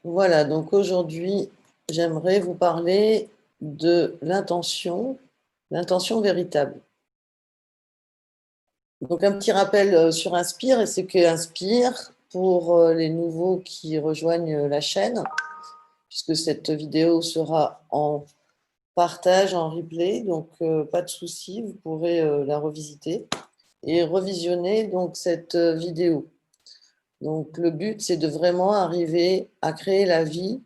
Voilà, donc aujourd'hui, j'aimerais vous parler de l'intention véritable. Donc un petit rappel sur Inspire et ce qu'est Inspire pour les nouveaux qui rejoignent la chaîne, puisque cette vidéo sera en partage, en replay, donc pas de souci, vous pourrez la revisiter et revisionner donc cette vidéo. Donc le but, c'est de vraiment arriver à créer la vie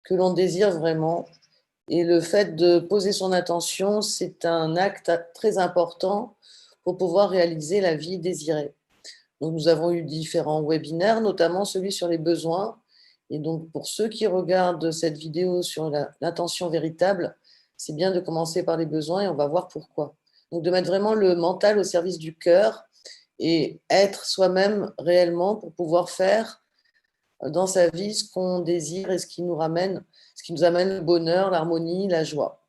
que l'on désire vraiment. Et le fait de poser son attention, c'est un acte très important pour pouvoir réaliser la vie désirée. Donc, nous avons eu différents webinaires, notamment celui sur les besoins. Et donc, pour ceux qui regardent cette vidéo sur l'intention véritable, c'est bien de commencer par les besoins et on va voir pourquoi. Donc, de mettre vraiment le mental au service du cœur et être soi-même réellement pour pouvoir faire dans sa vie ce qu'on désire et ce qui nous amène le bonheur, l'harmonie, la joie.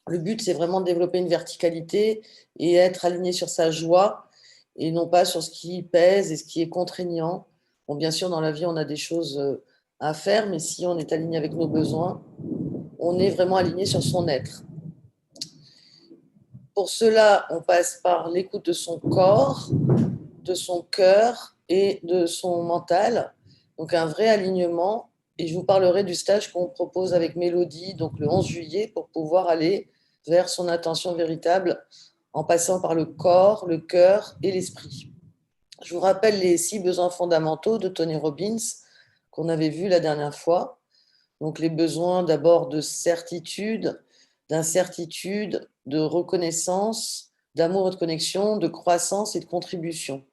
Le but, c'est vraiment de développer une verticalité et être aligné sur sa joie et non pas sur ce qui pèse et ce qui est contraignant. Bon, bien sûr, dans la vie, on a des choses à faire, mais si on est aligné avec nos besoins, on est vraiment aligné sur son être. Pour cela, on passe par l'écoute de son corps, de son cœur et de son mental. Donc un vrai alignement. Et je vous parlerai du stage qu'on propose avec Mélodie, donc le 11 juillet, pour pouvoir aller vers son intention véritable en passant par le corps, le cœur et l'esprit. Je vous rappelle les 6 besoins fondamentaux de Tony Robbins qu'on avait vus la dernière fois. Donc les besoins d'abord de certitude, d'incertitude, de reconnaissance, d'amour et de connexion, de croissance et de contribution.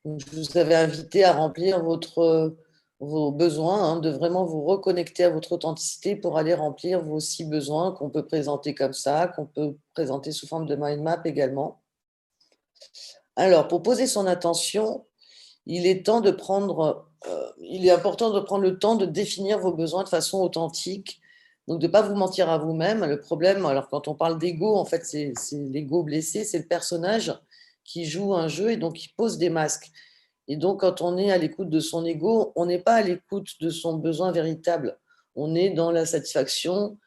Donc, je vous avais invité à remplir vos besoins, hein, de vraiment vous reconnecter à votre authenticité pour aller remplir vos 6 besoins qu'on peut présenter comme ça, qu'on peut présenter sous forme de mind map également. Alors, pour poser son attention, il est important de prendre le temps de définir vos besoins de façon authentique, donc de ne pas vous mentir à vous-même. Le problème, alors quand on parle d'ego, en fait, c'est l'ego blessé, c'est le personnage qui joue un jeu et donc qui pose des masques. Et donc, quand on est à l'écoute de son ego, on n'est pas à l'écoute de son besoin véritable. On est dans la satisfaction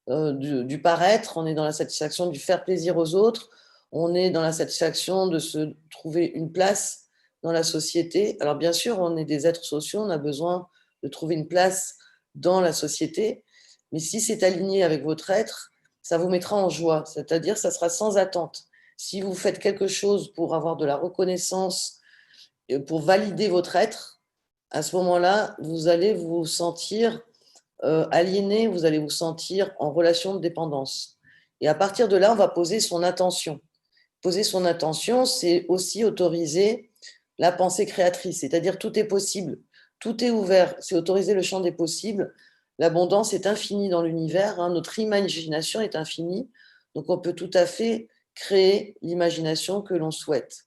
du paraître, on est dans la satisfaction du faire plaisir aux autres, on est dans la satisfaction de se trouver une place dans la société. Alors, bien sûr, on est des êtres sociaux, on a besoin de trouver une place dans la société, mais si c'est aligné avec votre être, ça vous mettra en joie, c'est-à-dire ça sera sans attente. Si vous faites quelque chose pour avoir de la reconnaissance, pour valider votre être, à ce moment-là, vous allez vous sentir aliéné, vous allez vous sentir en relation de dépendance. Et à partir de là, on va poser son attention. Poser son attention, c'est aussi autoriser la pensée créatrice, c'est-à-dire tout est possible, tout est ouvert, c'est autoriser le champ des possibles. L'abondance est infinie dans l'univers, hein, notre imagination est infinie, donc on peut tout à fait créer l'imagination que l'on souhaite.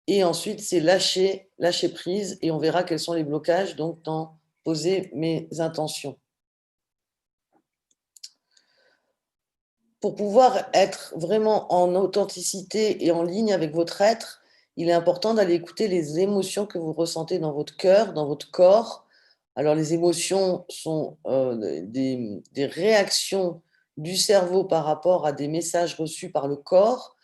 Et ensuite, c'est lâcher prise et on verra quels sont les blocages, donc dans poser mes intentions. Pour pouvoir être vraiment en authenticité et en ligne avec votre être, il est important d'aller écouter les émotions que vous ressentez dans votre cœur, dans votre corps. Alors les émotions sont des réactions du cerveau par rapport à des messages reçus par le corps.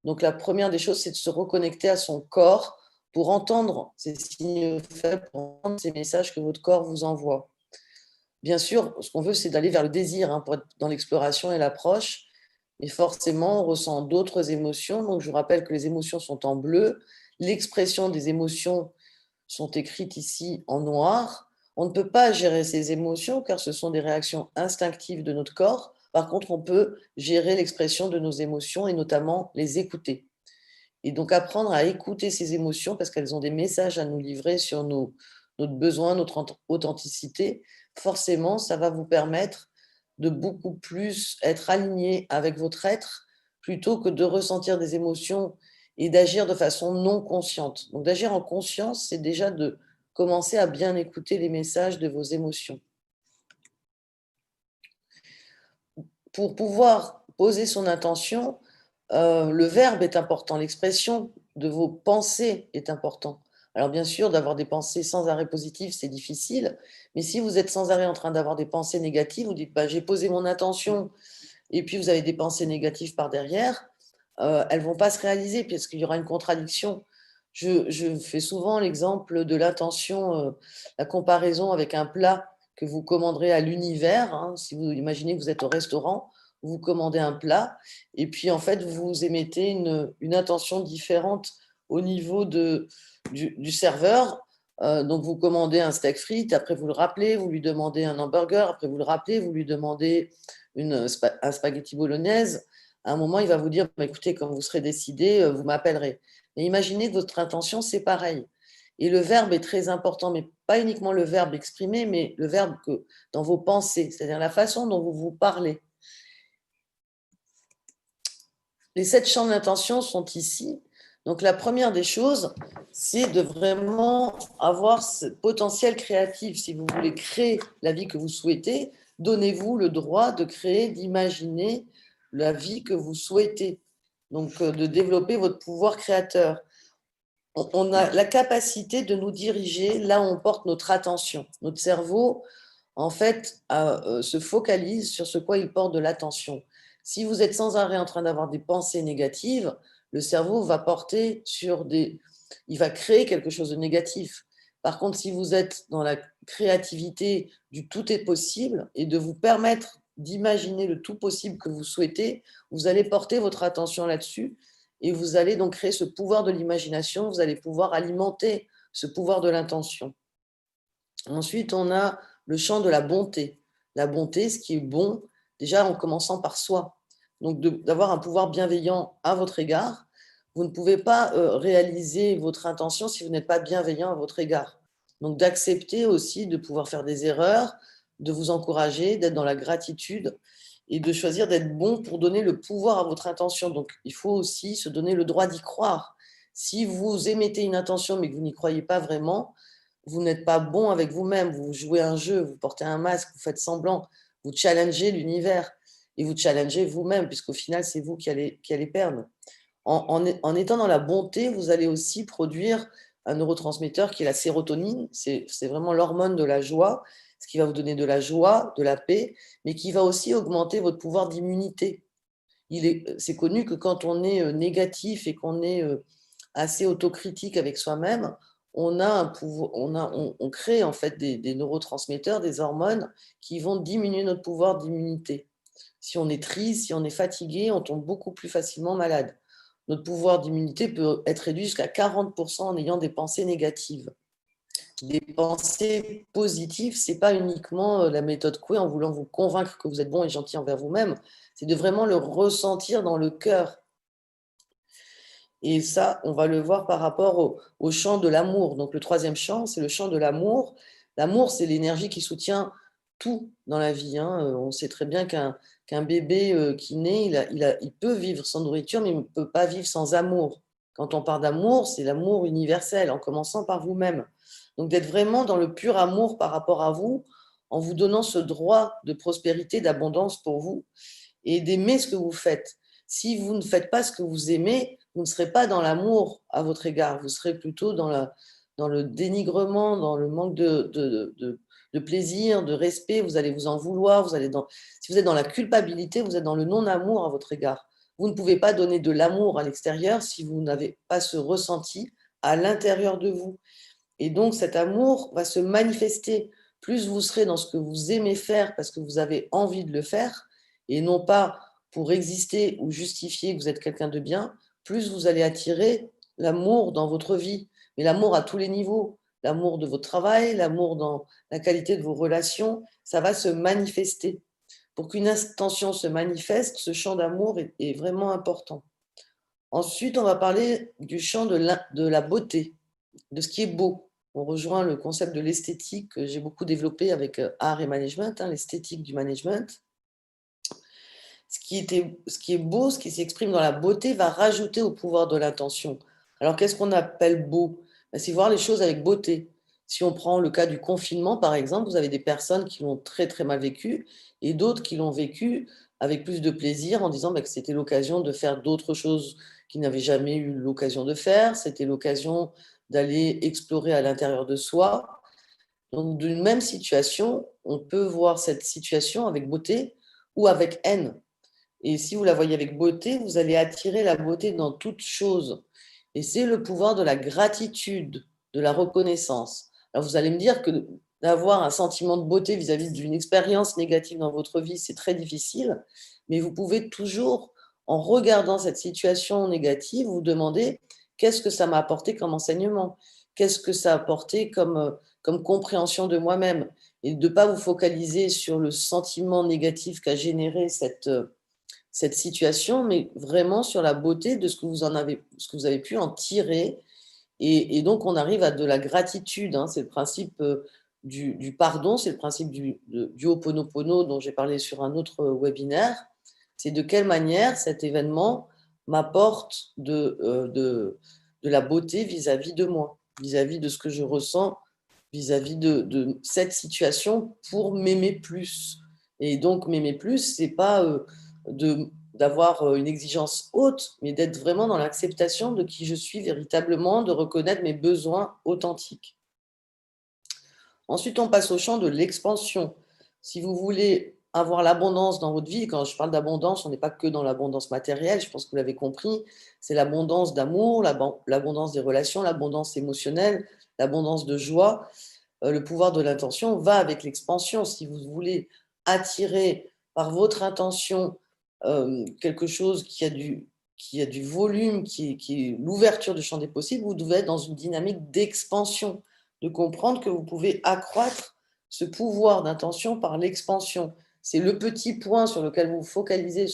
Donc la première des choses, c'est de se reconnecter à son corps pour entendre ces signes faibles, pour entendre ces messages que votre corps vous envoie. Bien sûr, ce qu'on veut, c'est d'aller vers le désir, hein, pour être dans l'exploration et l'approche. Mais forcément, on ressent d'autres émotions. Donc, je vous rappelle que les émotions sont en bleu. L'expression des émotions sont écrites ici en noir. On ne peut pas gérer ces émotions car ce sont des réactions instinctives de notre corps. Par contre, on peut gérer l'expression de nos émotions et notamment les écouter. Et donc, apprendre à écouter ces émotions parce qu'elles ont des messages à nous livrer sur notre besoin, notre authenticité. Forcément, ça va vous permettre de beaucoup plus être aligné avec votre être plutôt que de ressentir des émotions et d'agir de façon non consciente. Donc, d'agir en conscience, c'est déjà de commencer à bien écouter les messages de vos émotions. Pour pouvoir poser son intention, le verbe est important, l'expression de vos pensées est important. Alors bien sûr, d'avoir des pensées sans arrêt positives, c'est difficile, mais si vous êtes sans arrêt en train d'avoir des pensées négatives, vous dites, bah, j'ai posé mon attention, et puis vous avez des pensées négatives par derrière, elles vont pas se réaliser parce qu'il y aura une contradiction. Je fais souvent l'exemple de l'intention, la comparaison avec un plat que vous commanderez à l'univers, hein. Si vous imaginez que vous êtes au restaurant, vous commandez un plat et puis en fait, vous émettez une intention différente au niveau du serveur. Donc vous commandez un steak frites, après vous le rappelez, vous lui demandez un hamburger, après vous le rappelez, vous lui demandez un spaghetti bolognaise. À un moment, il va vous dire, bah, écoutez, quand vous serez décidé, vous m'appellerez. Mais imaginez que votre intention, c'est pareil. Et le verbe est très important, mais pas uniquement le verbe exprimé, mais le verbe que dans vos pensées, c'est-à-dire la façon dont vous vous parlez. Les 7 champs d'intention sont ici. Donc la première des choses, c'est de vraiment avoir ce potentiel créatif. Si vous voulez créer la vie que vous souhaitez, donnez-vous le droit de créer, d'imaginer la vie que vous souhaitez. Donc de développer votre pouvoir créateur. On a la capacité de nous diriger là où on porte notre attention. Notre cerveau, en fait, se focalise sur ce quoi il porte de l'attention. Si vous êtes sans arrêt en train d'avoir des pensées négatives, le cerveau va porter sur des... Il va créer quelque chose de négatif. Par contre, si vous êtes dans la créativité du tout est possible et de vous permettre d'imaginer le tout possible que vous souhaitez, vous allez porter votre attention là-dessus et vous allez donc créer ce pouvoir de l'imagination, vous allez pouvoir alimenter ce pouvoir de l'intention. Ensuite, on a le champ de la bonté. La bonté, ce qui est bon, déjà en commençant par soi. Donc, d'avoir un pouvoir bienveillant à votre égard. Vous ne pouvez pas réaliser votre intention si vous n'êtes pas bienveillant à votre égard. Donc, d'accepter aussi de pouvoir faire des erreurs, de vous encourager, d'être dans la gratitude et de choisir d'être bon pour donner le pouvoir à votre intention. Donc, il faut aussi se donner le droit d'y croire. Si vous émettez une intention mais que vous n'y croyez pas vraiment, vous n'êtes pas bon avec vous-même, vous jouez un jeu, vous portez un masque, vous faites semblant, vous challengez l'univers et vous challengez vous-même, puisqu'au final, c'est vous qui allez perdre. En étant dans la bonté, vous allez aussi produire un neurotransmetteur qui est la sérotonine, c'est vraiment l'hormone de la joie, ce qui va vous donner de la joie, de la paix, mais qui va aussi augmenter votre pouvoir d'immunité. C'est connu que quand on est négatif et qu'on est assez autocritique avec soi-même, on a un pouvoir, on crée en fait des neurotransmetteurs, des hormones qui vont diminuer notre pouvoir d'immunité. Si on est triste, si on est fatigué, on tombe beaucoup plus facilement malade. Notre pouvoir d'immunité peut être réduit jusqu'à 40% en ayant des pensées négatives. Les pensées positives, c'est pas uniquement la méthode Coué en voulant vous convaincre que vous êtes bon et gentil envers vous-même, c'est de vraiment le ressentir dans le cœur. Et ça, on va le voir par rapport au champ de l'amour. Donc le troisième champ, c'est le champ de l'amour. L'amour, c'est l'énergie qui soutient tout dans la vie, hein. On sait très bien qu'un bébé qui naît, il peut vivre sans nourriture, mais il ne peut pas vivre sans amour. Quand on parle d'amour, c'est l'amour universel, en commençant par vous-même. Donc d'être vraiment dans le pur amour par rapport à vous, en vous donnant ce droit de prospérité, d'abondance pour vous, et d'aimer ce que vous faites. Si vous ne faites pas ce que vous aimez, vous ne serez pas dans l'amour à votre égard, vous serez plutôt dans le dénigrement, dans le manque de plaisir, de respect, vous allez vous en vouloir, si vous êtes dans la culpabilité, vous êtes dans le non-amour à votre égard. Vous ne pouvez pas donner de l'amour à l'extérieur si vous n'avez pas ce ressenti à l'intérieur de vous. Et donc cet amour va se manifester. Plus vous serez dans ce que vous aimez faire parce que vous avez envie de le faire, et non pas pour exister ou justifier que vous êtes quelqu'un de bien, plus vous allez attirer l'amour dans votre vie. Mais l'amour à tous les niveaux, l'amour de votre travail, l'amour dans la qualité de vos relations, ça va se manifester. Pour qu'une intention se manifeste, ce champ d'amour est vraiment important. Ensuite, on va parler du champ de la beauté, de ce qui est beau. On rejoint le concept de l'esthétique que j'ai beaucoup développé avec art et management, hein, l'esthétique du management. Ce qui est beau, ce qui s'exprime dans la beauté, va rajouter au pouvoir de l'intention. Alors, qu'est-ce qu'on appelle beau? C'est voir les choses avec beauté. Si on prend le cas du confinement, par exemple, vous avez des personnes qui l'ont très très mal vécu et d'autres qui l'ont vécu avec plus de plaisir en disant que c'était l'occasion de faire d'autres choses qu'ils n'avaient jamais eu l'occasion de faire. C'était l'occasion d'aller explorer à l'intérieur de soi. Donc, d'une même situation, on peut voir cette situation avec beauté ou avec haine. Et si vous la voyez avec beauté, vous allez attirer la beauté dans toute chose. Et c'est le pouvoir de la gratitude, de la reconnaissance. Alors vous allez me dire que d'avoir un sentiment de beauté vis-à-vis d'une expérience négative dans votre vie, c'est très difficile, mais vous pouvez toujours, en regardant cette situation négative, vous demander qu'est-ce que ça m'a apporté comme enseignement, qu'est-ce que ça a apporté comme compréhension de moi-même, et de ne pas vous focaliser sur le sentiment négatif qu'a généré cette situation, mais vraiment sur la beauté de ce que vous avez pu en tirer. Et donc, on arrive à de la gratitude, hein. C'est le principe du pardon, c'est le principe du Ho'oponopono dont j'ai parlé sur un autre webinaire. C'est de quelle manière cet événement m'apporte de la beauté vis-à-vis de moi, vis-à-vis de ce que je ressens, vis-à-vis de cette situation pour m'aimer plus. Et donc, m'aimer plus, c'est pas d'avoir une exigence haute, mais d'être vraiment dans l'acceptation de qui je suis véritablement, de reconnaître mes besoins authentiques. Ensuite, on passe au champ de l'expansion. Si vous voulez avoir l'abondance dans votre vie, quand je parle d'abondance, on n'est pas que dans l'abondance matérielle, je pense que vous l'avez compris, c'est l'abondance d'amour, l'abondance des relations, l'abondance émotionnelle, l'abondance de joie. Le pouvoir de l'intention va avec l'expansion. Si vous voulez attirer par votre intention quelque chose qui a du volume, qui est l'ouverture du champ des possibles, vous devez être dans une dynamique d'expansion, de comprendre que vous pouvez accroître ce pouvoir d'intention par l'expansion. C'est le petit point sur lequel vous vous focalisez,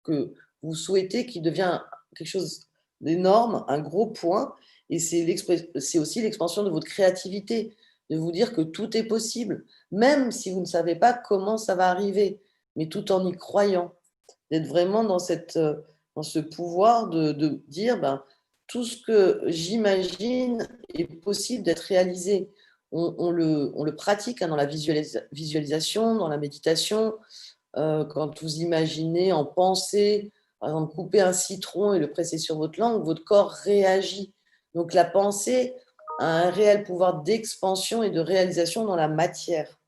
que vous souhaitez, qui devient quelque chose d'énorme, un gros point, et c'est aussi l'expansion de votre créativité, de vous dire que tout est possible, même si vous ne savez pas comment ça va arriver, mais tout en y croyant, d'être vraiment dans dans ce pouvoir de dire ben, tout ce que j'imagine est possible d'être réalisé. On le pratique, hein, dans la visualisation, dans la méditation. Quand vous imaginez en pensée, par exemple, couper un citron et le presser sur votre langue, votre corps réagit. Donc la pensée a un réel pouvoir d'expansion et de réalisation dans la matière.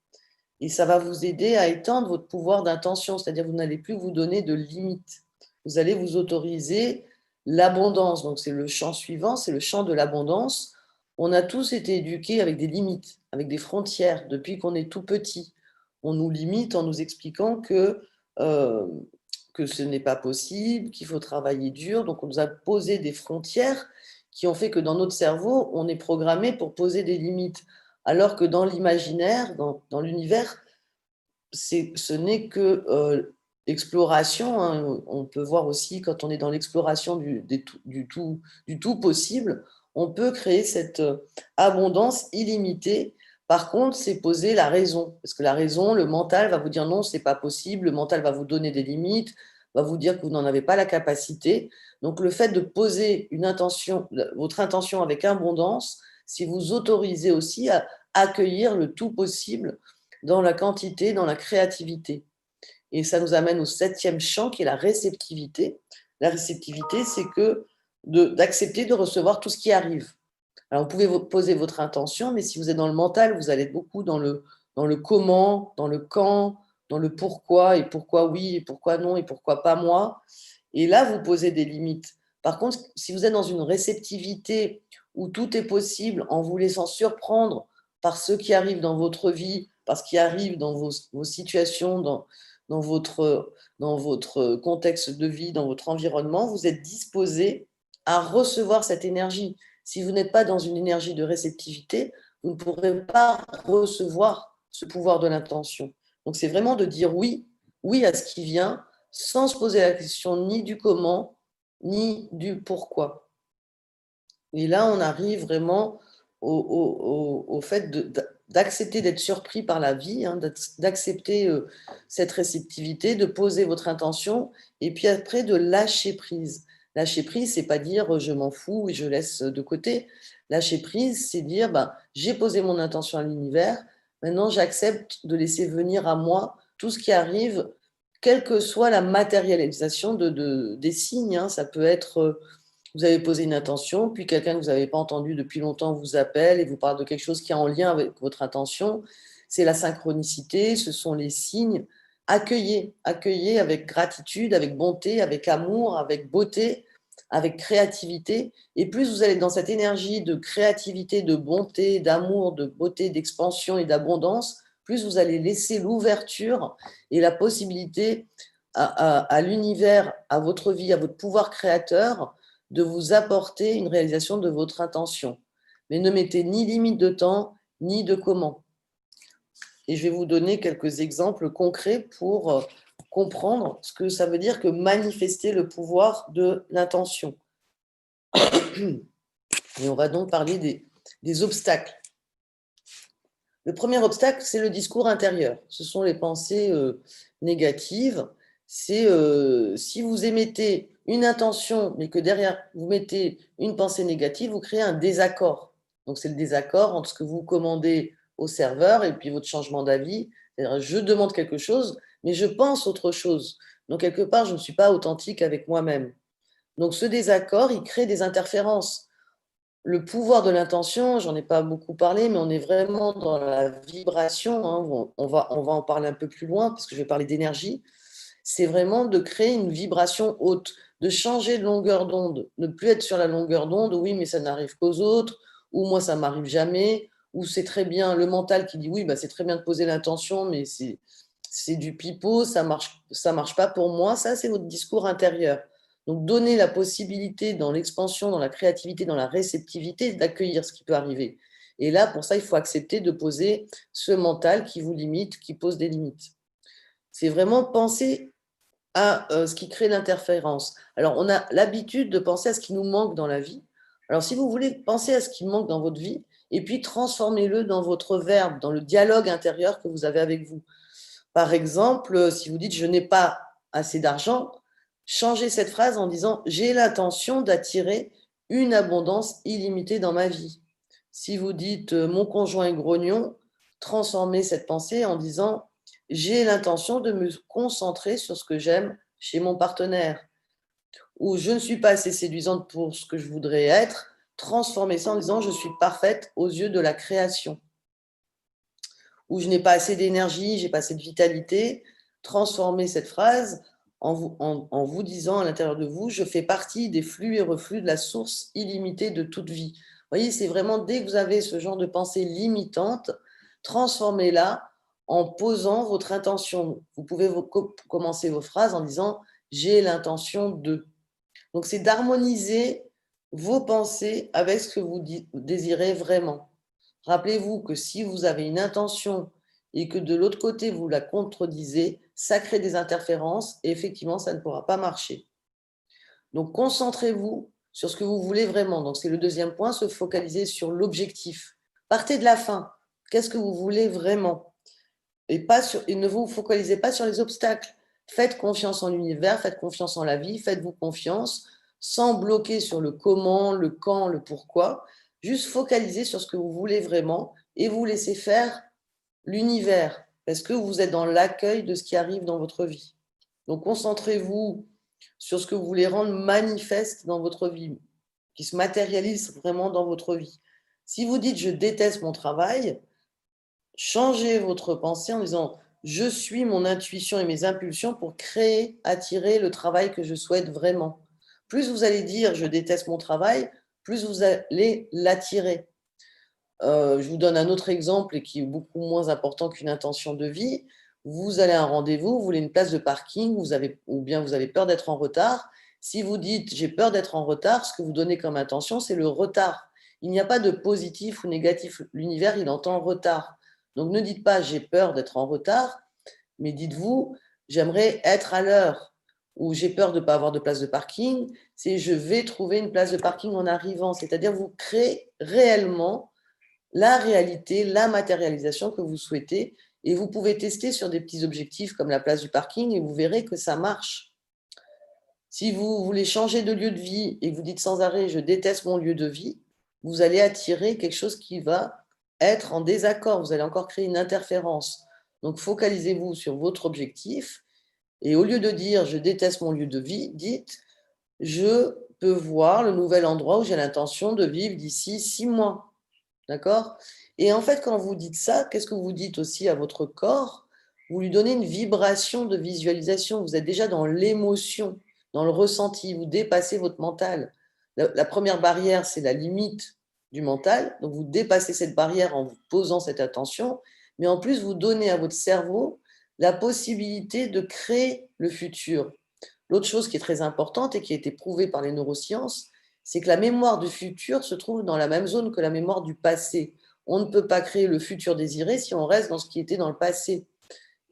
Et ça va vous aider à étendre votre pouvoir d'intention, c'est-à-dire que vous n'allez plus vous donner de limites. Vous allez vous autoriser l'abondance. Donc c'est le champ suivant, c'est le champ de l'abondance. On a tous été éduqués avec des limites, avec des frontières, depuis qu'on est tout petit. On nous limite en nous expliquant euh, que ce n'est pas possible, qu'il faut travailler dur. Donc on nous a posé des frontières qui ont fait que dans notre cerveau, on est programmé pour poser des limites. Alors que dans l'imaginaire, dans l'univers, ce n'est que exploration, hein. On peut voir aussi quand on est dans l'exploration du tout possible, on peut créer cette abondance illimitée. Par contre, c'est poser la raison, parce que la raison, le mental va vous dire non, c'est pas possible, le mental va vous donner des limites, va vous dire que vous n'en avez pas la capacité. Donc le fait de poser une intention, votre intention avec abondance, si vous autorisez aussi à accueillir le tout possible dans la quantité, dans la créativité. Et ça nous amène au septième champ qui est la réceptivité. La réceptivité, c'est que d'accepter de recevoir tout ce qui arrive. Alors, vous pouvez poser votre intention, mais si vous êtes dans le mental, vous allez être beaucoup dans le comment, dans le quand, dans le pourquoi, et pourquoi oui, et pourquoi non, et pourquoi pas moi. Et là, vous posez des limites. Par contre, si vous êtes dans une réceptivité où tout est possible en vous laissant surprendre par ce qui arrive dans votre vie, par ce qui arrive dans vos situations, dans votre contexte de vie, dans votre environnement, vous êtes disposé à recevoir cette énergie. Si vous n'êtes pas dans une énergie de réceptivité, vous ne pourrez pas recevoir ce pouvoir de l'intention. Donc c'est vraiment de dire oui, oui à ce qui vient, sans se poser la question ni du comment, ni du pourquoi. Et là, on arrive vraiment au fait d'accepter d'être surpris par la vie, hein, d'accepter cette réceptivité, de poser votre intention, et puis après de lâcher prise. Lâcher prise, c'est pas dire je m'en fous et je laisse de côté. Lâcher prise, c'est dire bah, j'ai posé mon intention à l'univers, maintenant j'accepte de laisser venir à moi tout ce qui arrive, quelle que soit la matérialisation des signes, hein. Ça peut être Vous avez posé une intention, puis quelqu'un que vous n'avez pas entendu depuis longtemps vous appelle et vous parle de quelque chose qui est en lien avec votre intention. C'est la synchronicité, ce sont les signes. Accueillez, accueillez avec gratitude, avec bonté, avec amour, avec beauté, avec créativité. Et plus vous allez dans cette énergie de créativité, de bonté, d'amour, de beauté, d'expansion et d'abondance, plus vous allez laisser l'ouverture et la possibilité à l'univers, à votre vie, à votre pouvoir créateur, de vous apporter une réalisation de votre intention. Mais ne mettez ni limite de temps, ni de comment. Et je vais vous donner quelques exemples concrets pour comprendre ce que ça veut dire que manifester le pouvoir de l'intention. Et on va donc parler des obstacles. Le premier obstacle, c'est le discours intérieur. Ce sont les pensées négatives. C'est si vous émettez une intention, mais que derrière vous mettez une pensée négative, vous créez un désaccord. Donc c'est le désaccord entre ce que vous commandez au serveur et puis votre changement d'avis. C'est-à-dire, je demande quelque chose, mais je pense autre chose. Donc quelque part, je ne suis pas authentique avec moi-même. Donc ce désaccord, il crée des interférences. Le pouvoir de l'intention, j'en ai pas beaucoup parlé, mais on est vraiment dans la vibration, hein. On va en parler un peu plus loin parce que je vais parler d'énergie. C'est vraiment de créer une vibration haute, de changer de longueur d'onde, ne plus être sur la longueur d'onde, oui, mais ça n'arrive qu'aux autres, ou moi, ça m'arrive jamais, ou c'est très bien le mental qui dit oui, bah, c'est très bien de poser l'intention, mais c'est du pipeau, ça marche pas pour moi. Ça, c'est votre discours intérieur. Donc, donner la possibilité dans l'expansion, dans la créativité, dans la réceptivité, d'accueillir ce qui peut arriver. Et là, pour ça, il faut accepter de poser ce mental qui vous limite, qui pose des limites. C'est vraiment penser à ce qui crée l'interférence. Alors, on a l'habitude de penser à ce qui nous manque dans la vie. Alors, si vous voulez penser à ce qui manque dans votre vie, et puis transformez-le dans votre verbe, dans le dialogue intérieur que vous avez avec vous. Par exemple, si vous dites je n'ai pas assez d'argent, changez cette phrase en disant j'ai l'intention d'attirer une abondance illimitée dans ma vie. Si vous dites mon conjoint est grognon, transformez cette pensée en disant j'ai l'intention de me concentrer sur ce que j'aime chez mon partenaire. Ou je ne suis pas assez séduisante pour ce que je voudrais être, transformez ça en disant je suis parfaite aux yeux de la création. Ou je n'ai pas assez d'énergie, j'ai pas assez de vitalité, transformez cette phrase en vous disant à l'intérieur de vous, je fais partie des flux et reflux de la source illimitée de toute vie. Vous voyez, c'est vraiment dès que vous avez ce genre de pensée limitante, transformez-la en posant votre intention. Vous pouvez commencer vos phrases en disant j'ai l'intention de. Donc c'est d'harmoniser vos pensées avec ce que vous désirez vraiment. Rappelez-vous que si vous avez une intention et que de l'autre côté, vous la contredisez, ça crée des interférences et effectivement, ça ne pourra pas marcher. Donc, concentrez-vous sur ce que vous voulez vraiment. Donc, c'est le deuxième point, se focaliser sur l'objectif. Partez de la fin. Qu'est-ce que vous voulez vraiment? Et ne vous focalisez pas sur les obstacles. Faites confiance en l'univers, faites confiance en la vie, faites-vous confiance, sans bloquer sur le comment, le quand, le pourquoi. Juste focaliser sur ce que vous voulez vraiment et vous laissez faire l'univers, parce que vous êtes dans l'accueil de ce qui arrive dans votre vie. Donc concentrez-vous sur ce que vous voulez rendre manifeste dans votre vie, qui se matérialise vraiment dans votre vie. Si vous dites je déteste mon travail, changez votre pensée en disant je suis mon intuition et mes impulsions pour créer, attirer le travail que je souhaite vraiment. Plus vous allez dire je déteste mon travail, plus vous allez l'attirer. Je vous donne un autre exemple et qui est beaucoup moins important qu'une intention de vie. Vous allez à un rendez-vous, vous voulez une place de parking, ou bien vous avez peur d'être en retard. Si vous dites j'ai peur d'être en retard, ce que vous donnez comme intention, c'est le retard. Il n'y a pas de positif ou négatif. L'univers, il entend retard. Donc ne dites pas j'ai peur d'être en retard, mais dites-vous j'aimerais être à l'heure, ou j'ai peur de ne pas avoir de place de parking, c'est je vais trouver une place de parking en arrivant. C'est-à-dire vous créez réellement la réalité, la matérialisation que vous souhaitez, et vous pouvez tester sur des petits objectifs comme la place du parking et vous verrez que ça marche. Si vous voulez changer de lieu de vie et que vous dites sans arrêt je déteste mon lieu de vie, vous allez attirer quelque chose qui va être en désaccord, vous allez encore créer une interférence. Donc focalisez-vous sur votre objectif et au lieu de dire je déteste mon lieu de vie, dites peux voir le nouvel endroit où j'ai l'intention de vivre d'ici 6 mois. D'accord? Et en fait, quand vous dites ça, qu'est-ce que vous dites aussi à votre corps? Vous lui donnez une vibration de visualisation. Vous êtes déjà dans l'émotion, dans le ressenti. Vous dépassez votre mental. La première barrière, c'est la limite du mental. Donc, vous dépassez cette barrière en vous posant cette attention. Mais en plus, vous donnez à votre cerveau la possibilité de créer le futur. L'autre chose qui est très importante et qui a été prouvée par les neurosciences, c'est que la mémoire du futur se trouve dans la même zone que la mémoire du passé. On ne peut pas créer le futur désiré si on reste dans ce qui était dans le passé.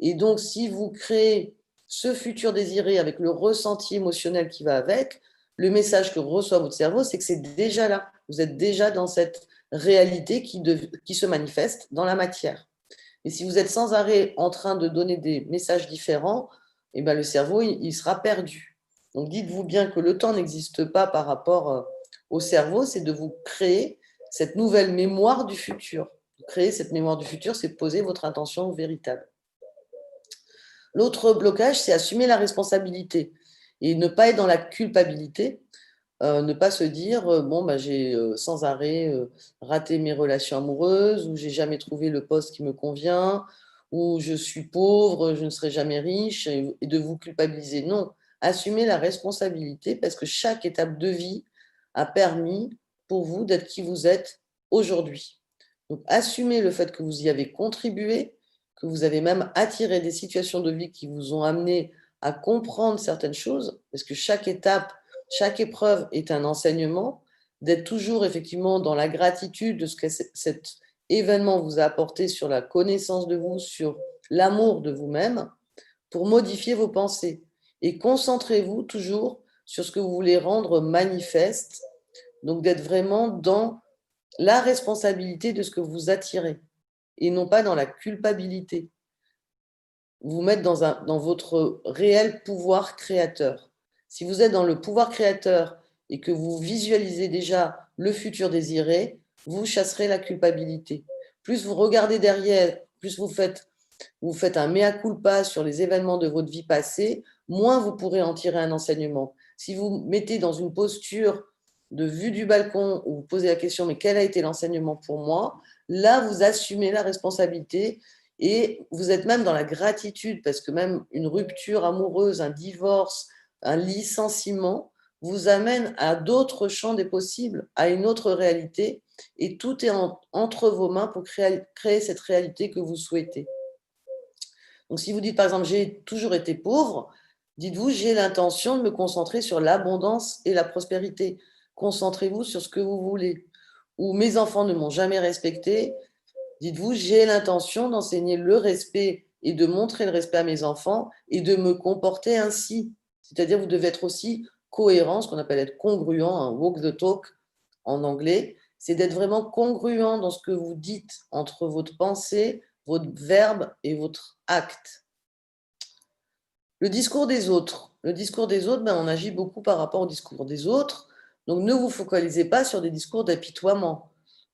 Et donc, si vous créez ce futur désiré avec le ressenti émotionnel qui va avec, le message que reçoit votre cerveau, c'est que c'est déjà là. Vous êtes déjà dans cette réalité qui se manifeste dans la matière. Et si vous êtes sans arrêt en train de donner des messages différents, eh ben le cerveau, il sera perdu. Donc dites-vous bien que le temps n'existe pas par rapport au cerveau, c'est de vous créer cette nouvelle mémoire du futur. Créer cette mémoire du futur, c'est poser votre intention véritable. L'autre blocage, c'est assumer la responsabilité et ne pas être dans la culpabilité. Ne pas se dire bon bah j'ai sans arrêt raté mes relations amoureuses, ou j'ai jamais trouvé le poste qui me convient, ou je suis pauvre, je ne serai jamais riche, et de vous culpabiliser. Non, assumez la responsabilité parce que chaque étape de vie a permis pour vous d'être qui vous êtes aujourd'hui. Donc assumez le fait que vous y avez contribué, que vous avez même attiré des situations de vie qui vous ont amené à comprendre certaines choses, parce que chaque étape, chaque épreuve est un enseignement, d'être toujours effectivement dans la gratitude de ce que cet événement vous a apporté sur la connaissance de vous, sur l'amour de vous-même, pour modifier vos pensées. Et concentrez-vous toujours sur ce que vous voulez rendre manifeste, donc d'être vraiment dans la responsabilité de ce que vous attirez, et non pas dans la culpabilité. Vous mettre dans votre réel pouvoir créateur. Si vous êtes dans le pouvoir créateur et que vous visualisez déjà le futur désiré, vous chasserez la culpabilité. Plus vous regardez derrière, plus vous faites un mea culpa sur les événements de votre vie passée, moins vous pourrez en tirer un enseignement. Si vous mettez dans une posture de vue du balcon où vous posez la question mais quel a été l'enseignement pour moi, là vous assumez la responsabilité. Et vous êtes même dans la gratitude, parce que même une rupture amoureuse, un divorce, un licenciement vous amène à d'autres champs des possibles, à une autre réalité, et tout est entre vos mains pour créer cette réalité que vous souhaitez. Donc si vous dites par exemple j'ai toujours été pauvre, dites-vous j'ai l'intention de me concentrer sur l'abondance et la prospérité. Concentrez-vous sur ce que vous voulez. Ou mes enfants ne m'ont jamais respecté, dites-vous, j'ai l'intention d'enseigner le respect et de montrer le respect à mes enfants et de me comporter ainsi. C'est-à-dire, vous devez être aussi cohérent, ce qu'on appelle être congruent, walk the talk en anglais, c'est d'être vraiment congruent dans ce que vous dites entre votre pensée, votre verbe et votre acte. Le discours des autres. Le discours des autres, on agit beaucoup par rapport au discours des autres. Donc, ne vous focalisez pas sur des discours d'apitoiement.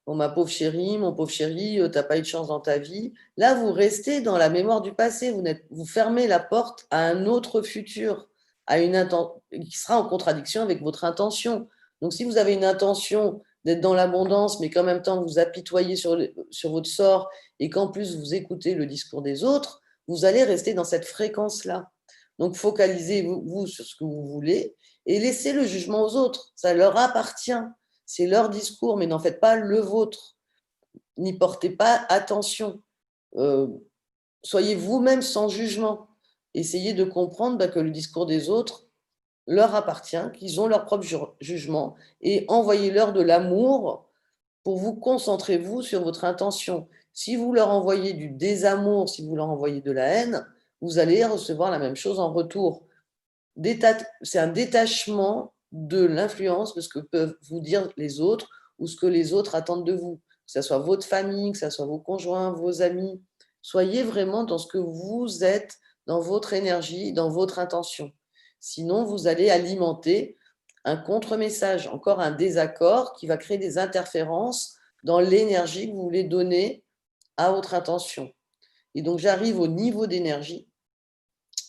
Bon, ma pauvre chérie, mon pauvre chéri, t'as pas eu de chance dans ta vie. Là, vous restez dans la mémoire du passé. Vous fermez la porte à un autre futur, qui sera en contradiction avec votre intention. Donc, si vous avez une intention d'être dans l'abondance, mais qu'en même temps vous apitoyez sur votre sort et qu'en plus vous écoutez le discours des autres, vous allez rester dans cette fréquence-là. Donc, focalisez-vous sur ce que vous voulez et laissez le jugement aux autres. Ça leur appartient. C'est leur discours, mais n'en faites pas le vôtre. N'y portez pas attention. Soyez vous-même sans jugement. Essayez de comprendre que le discours des autres leur appartient, qu'ils ont leur propre jugement, et envoyez-leur de l'amour pour vous concentrer, vous, sur votre intention. Si vous leur envoyez du désamour, si vous leur envoyez de la haine, vous allez recevoir la même chose en retour. C'est un détachement de l'influence de ce que peuvent vous dire les autres ou ce que les autres attendent de vous, que ce soit votre famille, que ce soit vos conjoints, vos amis. Soyez vraiment dans ce que vous êtes, dans votre énergie, dans votre intention. Sinon, vous allez alimenter un contre-message, encore un désaccord qui va créer des interférences dans l'énergie que vous voulez donner à votre intention. Et donc, j'arrive au niveau d'énergie.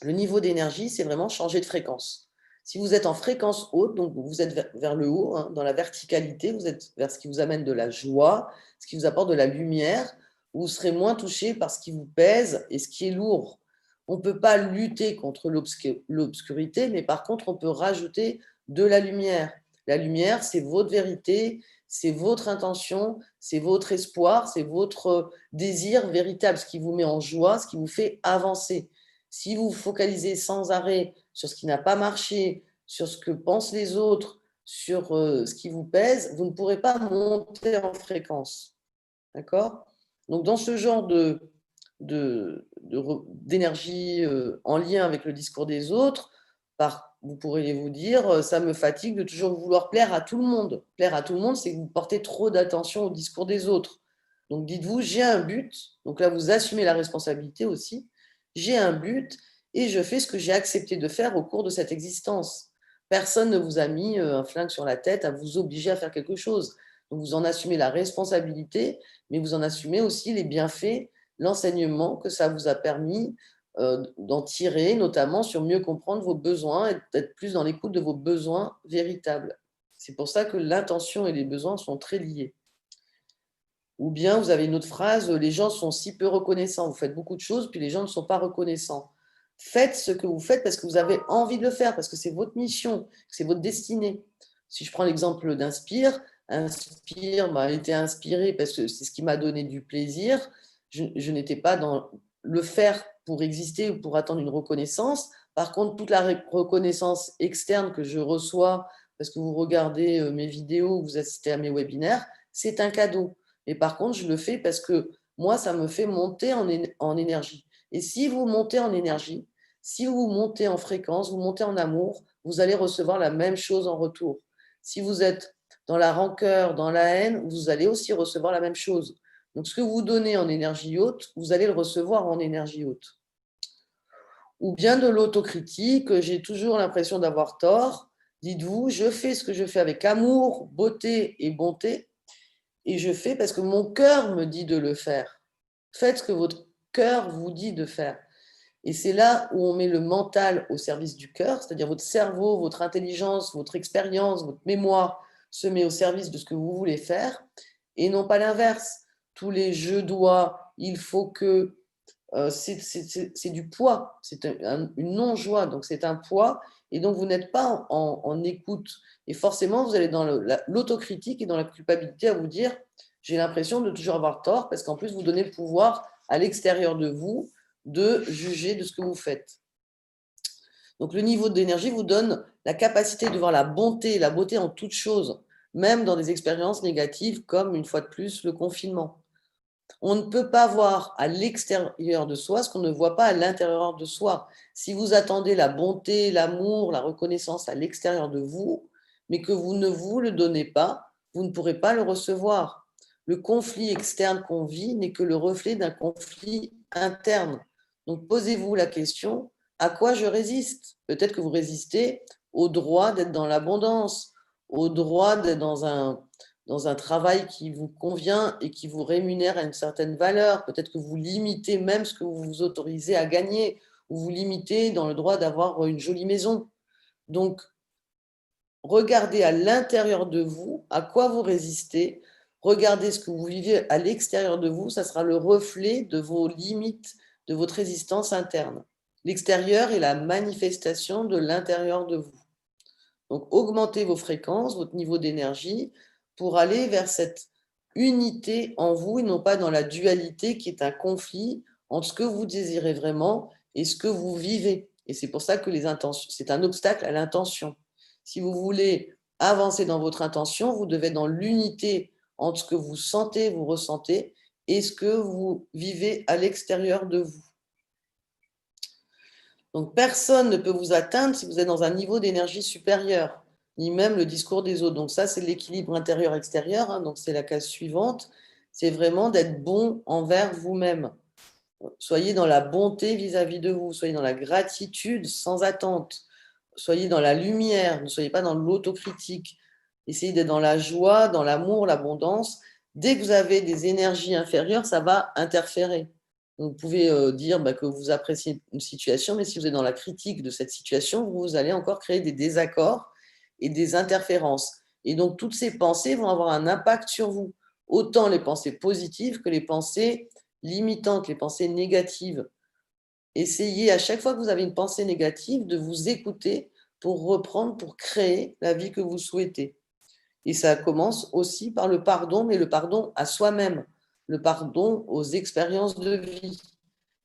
Le niveau d'énergie, c'est vraiment changer de fréquence. Si vous êtes en fréquence haute, donc vous êtes vers le haut, hein, dans la verticalité, vous êtes vers ce qui vous amène de la joie, ce qui vous apporte de la lumière, vous serez moins touché par ce qui vous pèse et ce qui est lourd. On ne peut pas lutter contre l'obscurité, mais par contre, on peut rajouter de la lumière. La lumière, c'est votre vérité, c'est votre intention, c'est votre espoir, c'est votre désir véritable, ce qui vous met en joie, ce qui vous fait avancer. Si vous vous focalisez sans arrêt sur ce qui n'a pas marché, sur ce que pensent les autres, sur ce qui vous pèse, vous ne pourrez pas monter en fréquence. D'accord? Donc, dans ce genre d'énergie en lien avec le discours des autres, vous pourriez vous dire, ça me fatigue de toujours vouloir plaire à tout le monde. Plaire à tout le monde, c'est que vous portez trop d'attention au discours des autres. Donc, dites-vous, j'ai un but. Donc là, vous assumez la responsabilité aussi. J'ai un but et je fais ce que j'ai accepté de faire au cours de cette existence. Personne ne vous a mis un flingue sur la tête à vous obliger à faire quelque chose. Donc, vous en assumez la responsabilité, mais vous en assumez aussi les bienfaits, l'enseignement que ça vous a permis d'en tirer, notamment sur mieux comprendre vos besoins et d'être plus dans l'écoute de vos besoins véritables. C'est pour ça que l'intention et les besoins sont très liés. Ou bien vous avez une autre phrase, les gens sont si peu reconnaissants, vous faites beaucoup de choses, puis les gens ne sont pas reconnaissants. Faites ce que vous faites parce que vous avez envie de le faire, parce que c'est votre mission, c'est votre destinée. Si je prends l'exemple d'Inspire, Inspire m'a été inspiré parce que c'est ce qui m'a donné du plaisir. Je n'étais pas dans le faire pour exister ou pour attendre une reconnaissance. Par contre, toute la reconnaissance externe que je reçois parce que vous regardez mes vidéos, vous assistez à mes webinaires, c'est un cadeau. Mais par contre, je le fais parce que moi, ça me fait monter en énergie. Et si vous montez en énergie, si vous montez en fréquence, vous montez en amour, vous allez recevoir la même chose en retour. Si vous êtes dans la rancœur, dans la haine, vous allez aussi recevoir la même chose. Donc, ce que vous donnez en énergie haute, vous allez le recevoir en énergie haute. Ou bien de l'autocritique, j'ai toujours l'impression d'avoir tort. Dites-vous, je fais ce que je fais avec amour, beauté et bonté, et je fais parce que mon cœur me dit de le faire. Faites ce que votre cœur vous dit de faire. Et c'est là où on met le mental au service du cœur, c'est-à-dire votre cerveau, votre intelligence, votre expérience, votre mémoire se met au service de ce que vous voulez faire, et non pas l'inverse. Tous les je dois, il faut que, c'est du poids, c'est une non-joie, donc c'est un poids, et donc vous n'êtes pas en écoute. Et forcément, vous allez dans l'autocritique et dans la culpabilité à vous dire, j'ai l'impression de toujours avoir tort, parce qu'en plus, vous donnez le pouvoir à l'extérieur de vous de juger de ce que vous faites. Donc le niveau d'énergie vous donne la capacité de voir la bonté et la beauté en toute chose, même dans des expériences négatives comme, une fois de plus, le confinement. On ne peut pas voir à l'extérieur de soi ce qu'on ne voit pas à l'intérieur de soi. Si vous attendez la bonté, l'amour, la reconnaissance à l'extérieur de vous, mais que vous ne vous le donnez pas, vous ne pourrez pas le recevoir. Le conflit externe qu'on vit n'est que le reflet d'un conflit interne. Donc posez-vous la question, à quoi je résiste? Peut-être que vous résistez au droit d'être dans l'abondance, au droit d'être dans un travail qui vous convient et qui vous rémunère à une certaine valeur. Peut-être que vous limitez même ce que vous vous autorisez à gagner, ou vous limitez dans le droit d'avoir une jolie maison. Donc, regardez à l'intérieur de vous, à quoi vous résistez, regardez ce que vous vivez à l'extérieur de vous, ça sera le reflet de vos limites, de votre résistance interne. L'extérieur est la manifestation de l'intérieur de vous. Donc, augmentez vos fréquences, votre niveau d'énergie, pour aller vers cette unité en vous et non pas dans la dualité qui est un conflit entre ce que vous désirez vraiment et ce que vous vivez. Et c'est pour ça que c'est un obstacle à l'intention. Si vous voulez avancer dans votre intention, vous devez être dans l'unité entre ce que vous sentez, vous ressentez, et ce que vous vivez à l'extérieur de vous. Donc, personne ne peut vous atteindre si vous êtes dans un niveau d'énergie supérieur, ni même le discours des autres. Donc ça, c'est l'équilibre intérieur-extérieur. Hein, donc c'est la case suivante. C'est vraiment d'être bon envers vous-même. Soyez dans la bonté vis-à-vis de vous. Soyez dans la gratitude sans attente. Soyez dans la lumière. Ne soyez pas dans l'autocritique. Essayez d'être dans la joie, dans l'amour, l'abondance. Dès que vous avez des énergies inférieures, ça va interférer. Donc, vous pouvez dire que vous appréciez une situation, mais si vous êtes dans la critique de cette situation, vous allez encore créer des désaccords et des interférences. Et donc, toutes ces pensées vont avoir un impact sur vous, autant les pensées positives que les pensées limitantes, les pensées négatives. Essayez à chaque fois que vous avez une pensée négative de vous écouter pour reprendre, pour créer la vie que vous souhaitez. Et ça commence aussi par le pardon, mais le pardon à soi-même, le pardon aux expériences de vie.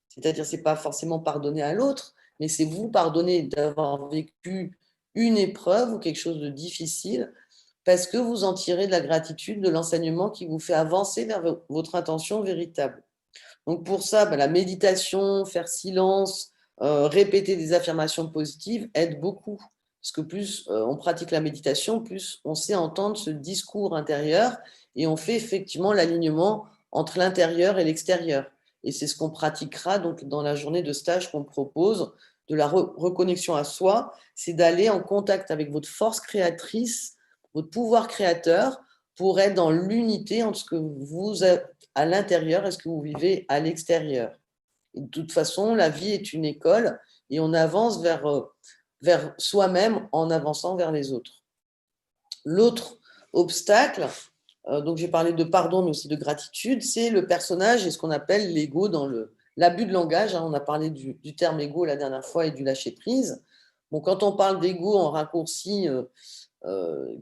C'est-à-dire, c'est pas forcément pardonner à l'autre, mais c'est vous pardonner d'avoir vécu une épreuve ou quelque chose de difficile, parce que vous en tirez de la gratitude, de l'enseignement qui vous fait avancer vers votre intention véritable. Donc pour ça, la méditation, faire silence, répéter des affirmations positives aide beaucoup. Parce que plus on pratique la méditation, plus on sait entendre ce discours intérieur et on fait effectivement l'alignement entre l'intérieur et l'extérieur. Et c'est ce qu'on pratiquera donc dans la journée de stage qu'on propose, de la reconnexion à soi, c'est d'aller en contact avec votre force créatrice, votre pouvoir créateur, pour être dans l'unité entre ce que vous êtes à l'intérieur et ce que vous vivez à l'extérieur. Et de toute façon, la vie est une école et on avance vers soi-même en avançant vers les autres. L'autre obstacle, donc j'ai parlé de pardon, mais aussi de gratitude, c'est le personnage et ce qu'on appelle l'ego dans l'abus de langage. On a parlé du terme ego la dernière fois et du lâcher-prise. Bon, quand on parle d'ego en raccourci,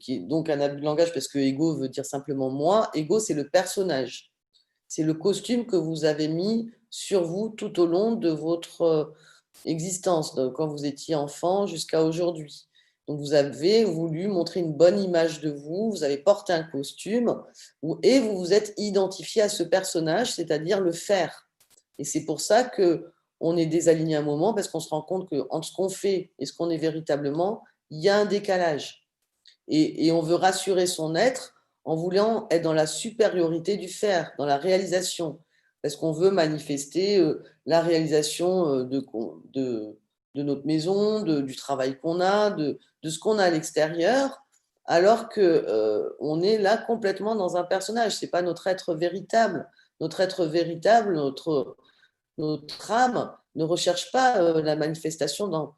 qui est donc un abus de langage parce que ego veut dire simplement moi, ego c'est le personnage. C'est le costume que vous avez mis sur vous tout au long de votre existence, quand vous étiez enfant jusqu'à aujourd'hui. Donc vous avez voulu montrer une bonne image de vous, vous avez porté un costume et vous vous êtes identifié à ce personnage, c'est-à-dire le faire. Et c'est pour ça qu'on est désaligné un moment, parce qu'on se rend compte qu'entre ce qu'on fait et ce qu'on est véritablement, il y a un décalage. Et on veut rassurer son être en voulant être dans la supériorité du faire, dans la réalisation, parce qu'on veut manifester la réalisation de notre maison, du travail qu'on a, de ce qu'on a à l'extérieur, alors qu'on est là complètement dans un personnage. Ce n'est pas notre être véritable. Notre être véritable, notre âme ne recherche pas la manifestation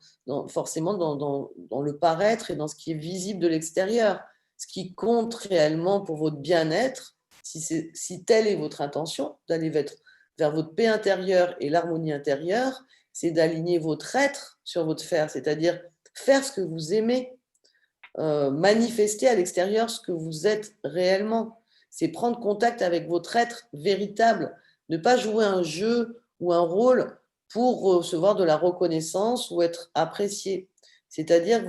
forcément dans le paraître et dans ce qui est visible de l'extérieur. Ce qui compte réellement pour votre bien-être, si telle est votre intention, d'aller vers votre paix intérieure et l'harmonie intérieure, c'est d'aligner votre être sur votre faire, c'est-à-dire faire ce que vous aimez, manifester à l'extérieur ce que vous êtes réellement. C'est prendre contact avec votre être véritable, ne pas jouer un jeu ou un rôle pour recevoir de la reconnaissance ou être apprécié. C'est-à-dire que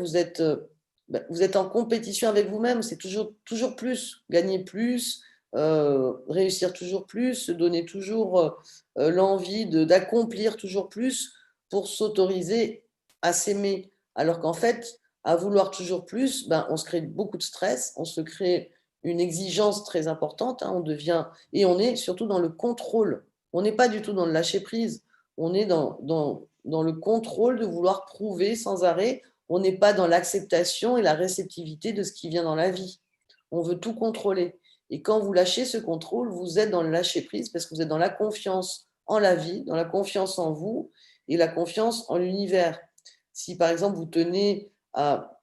vous êtes en compétition avec vous-même, c'est toujours plus, gagner plus, réussir toujours plus, se donner toujours l'envie d'accomplir toujours plus pour s'autoriser à s'aimer. Alors qu'en fait, à vouloir toujours plus, on se crée beaucoup de stress, on se crée une exigence très importante, et on est surtout dans le contrôle. On n'est pas du tout dans le lâcher prise, on est dans le contrôle de vouloir prouver sans arrêt, on n'est pas dans l'acceptation et la réceptivité de ce qui vient dans la vie. On veut tout contrôler. Et quand vous lâchez ce contrôle, vous êtes dans le lâcher prise parce que vous êtes dans la confiance en la vie, dans la confiance en vous et la confiance en l'univers. Si par exemple vous tenez à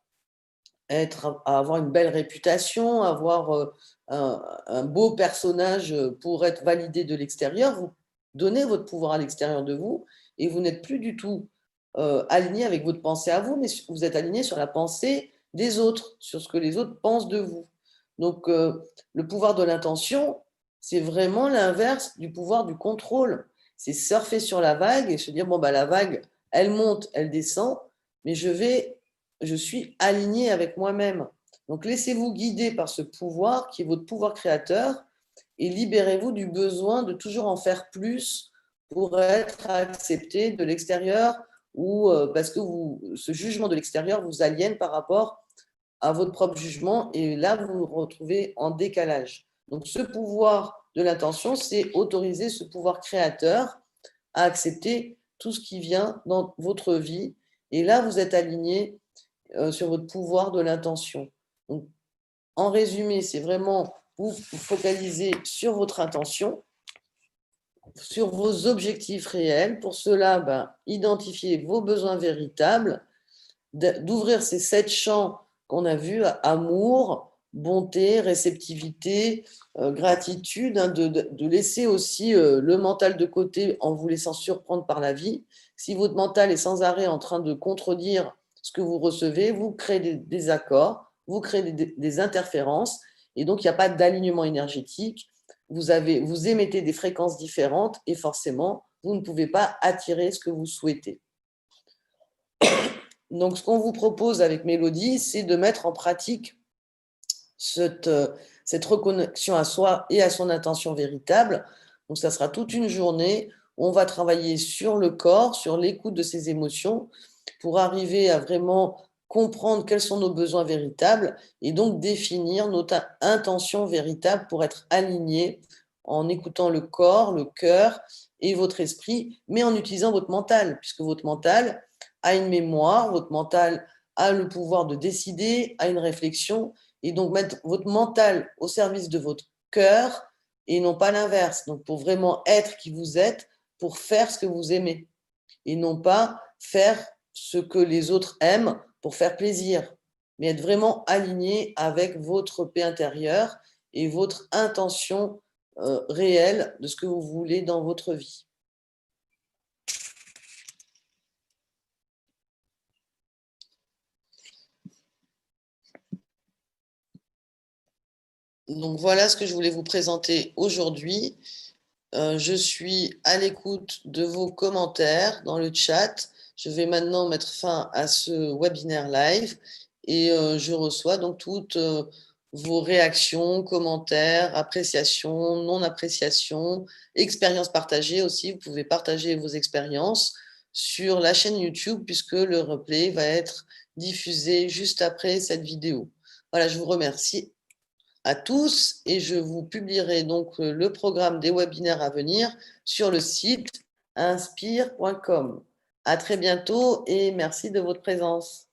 avoir une belle réputation, avoir un beau personnage pour être validé de l'extérieur, vous donnez votre pouvoir à l'extérieur de vous et vous n'êtes plus du tout aligné avec votre pensée à vous, mais vous êtes aligné sur la pensée des autres, sur ce que les autres pensent de vous. Donc le pouvoir de l'intention, c'est vraiment l'inverse du pouvoir du contrôle. C'est surfer sur la vague et se dire, bon, la vague, elle monte, elle descend, mais je suis aligné avec moi-même. Donc laissez-vous guider par ce pouvoir qui est votre pouvoir créateur et libérez-vous du besoin de toujours en faire plus pour être accepté de l'extérieur ou parce que ce jugement de l'extérieur vous aliène par rapport à votre propre jugement et là vous vous retrouvez en décalage. Donc ce pouvoir de l'intention, c'est autoriser ce pouvoir créateur à accepter tout ce qui vient dans votre vie et là vous êtes aligné sur votre pouvoir de l'intention. Donc, en résumé, c'est vraiment vous focaliser sur votre intention sur vos objectifs réels. Pour cela, identifiez vos besoins véritables, d'ouvrir ces 7 champs qu'on a vus, amour, bonté, réceptivité, gratitude, de laisser aussi le mental de côté en vous laissant surprendre par la vie. Si votre mental est sans arrêt en train de contredire ce que vous recevez, vous créez des désaccords, vous créez des interférences, et donc il n'y a pas d'alignement énergétique. Vous émettez des fréquences différentes et forcément, vous ne pouvez pas attirer ce que vous souhaitez. Donc, ce qu'on vous propose avec Mélodie, c'est de mettre en pratique cette reconnexion à soi et à son intention véritable. Donc, ça sera toute une journée où on va travailler sur le corps, sur l'écoute de ses émotions, pour arriver à vraiment comprendre quels sont nos besoins véritables et donc définir notre intention véritable pour être aligné en écoutant le corps, le cœur et votre esprit, mais en utilisant votre mental, puisque votre mental a une mémoire, votre mental a le pouvoir de décider, a une réflexion, et donc mettre votre mental au service de votre cœur et non pas l'inverse. Donc pour vraiment être qui vous êtes, pour faire ce que vous aimez et non pas faire ce que les autres aiment pour faire plaisir, mais être vraiment aligné avec votre paix intérieure et votre intention réelle de ce que vous voulez dans votre vie. Donc voilà ce que je voulais vous présenter aujourd'hui. Je suis à l'écoute de vos commentaires dans le chat. Je vais maintenant mettre fin à ce webinaire live et je reçois donc toutes vos réactions, commentaires, appréciations, non-appréciations, expériences partagées aussi. Vous pouvez partager vos expériences sur la chaîne YouTube puisque le replay va être diffusé juste après cette vidéo. Voilà, je vous remercie à tous et je vous publierai donc le programme des webinaires à venir sur le site inspire.com. À très bientôt et merci de votre présence.